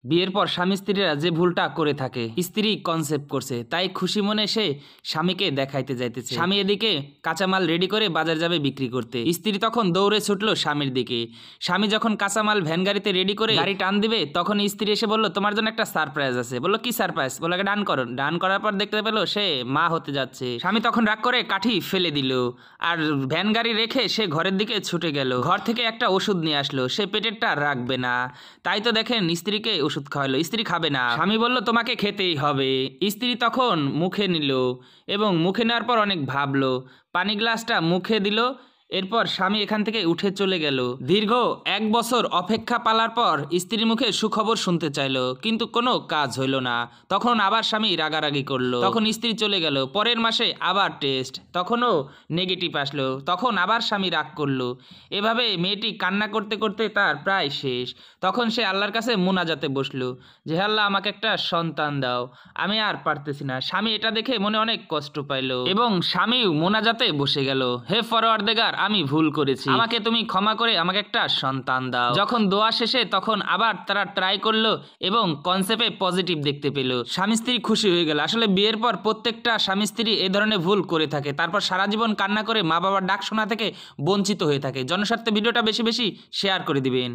বিয়ের পর স্বামী স্ত্রীরা যে ভুলটা করে থাকে, স্ত্রী কনসেপ্ট করছে তাই খুশি মনে সে স্বামীকে দেখাইতে যাইতেছে। স্বামী এদিকে কাঁচামাল রেডি করে বাজার যাবে বিক্রি করতে, স্ত্রী তখন দৌড়ে ছুটলো স্বামীর দিকে। স্বামী যখন কাঁচামাল ভ্যান গাড়িতে রেডি করে গাড়ি টান দিবে তখন স্ত্রী এসে বলল, তোমার জন্য একটা সারপ্রাইজ আছে। বললো, কি সারপ্রাইজ? বললো, ডান করো। ডান করার পর দেখতে পেলো সে মা হতে যাচ্ছে। স্বামী তখন রাগ করে কাঠি ফেলে দিল আর ভ্যান গাড়ি রেখে সে ঘরের দিকে ছুটে গেল। ঘর থেকে একটা ওষুধ নিয়ে আসলো, সে পেটেরটা রাখবে না, তাই তো দেখেন স্ত্রীকে ওষুধ খাওয়ালো। স্ত্রী খাবে না, স্বামী বলল তোমাকে খেতেই হবে। স্ত্রী তখন মুখে নিল এবং মুখে নেওয়ার পর অনেক ভাবলো, পানি গ্লাসটা মুখে দিল। এরপর স্বামী এখান থেকে উঠে চলে গেল। দীর্ঘ 1 বছর অপেক্ষা পালার পর স্ত্রীর মুখে সুখবর শুনতে চাইলো, কিন্তু কোনো কাজ হইল না। তখন আবার স্বামী রাগারাগি করলো, তখন স্ত্রী চলে গেল। পরের মাসে আবার টেস্ট, তখনও নেগেটিভ আসলো, তখন আবার স্বামী রাগ করলো। এভাবে মেয়েটি কান্না করতে করতে তার প্রায় শেষ। তখন সে আল্লাহর কাছে মুনাজাতে বসলো যে, আল্লাহ আমাকে একটা সন্তান দাও, আমি আর পারতেছি না। স্বামী এটা দেখে মনে অনেক কষ্ট পাইলো এবং স্বামীও মুনাজাতে বসে গেল, হে পরওয়ারদিগার, আমি ভুল করেছি, আমাকে তুমি ক্ষমা করে আমাকে একটা সন্তান দাও। যখন দোয়া শেষে তখন আবার তারা ট্রাই করলো এবং কনসেপ্টে পজিটিভ দেখতে পেল। স্বামী স্ত্রী খুশি হয়ে গেল। আসলে বিয়ের পর প্রত্যেকটা স্বামী স্ত্রী এ ধরনের ভুল করে থাকে, তারপর সারা জীবন কান্না করে মা বাবার ডাক শোনা থেকে বঞ্চিত হয়ে থাকে। জনস্বার্থে ভিডিওটা বেশি বেশি শেয়ার করে দিবেন।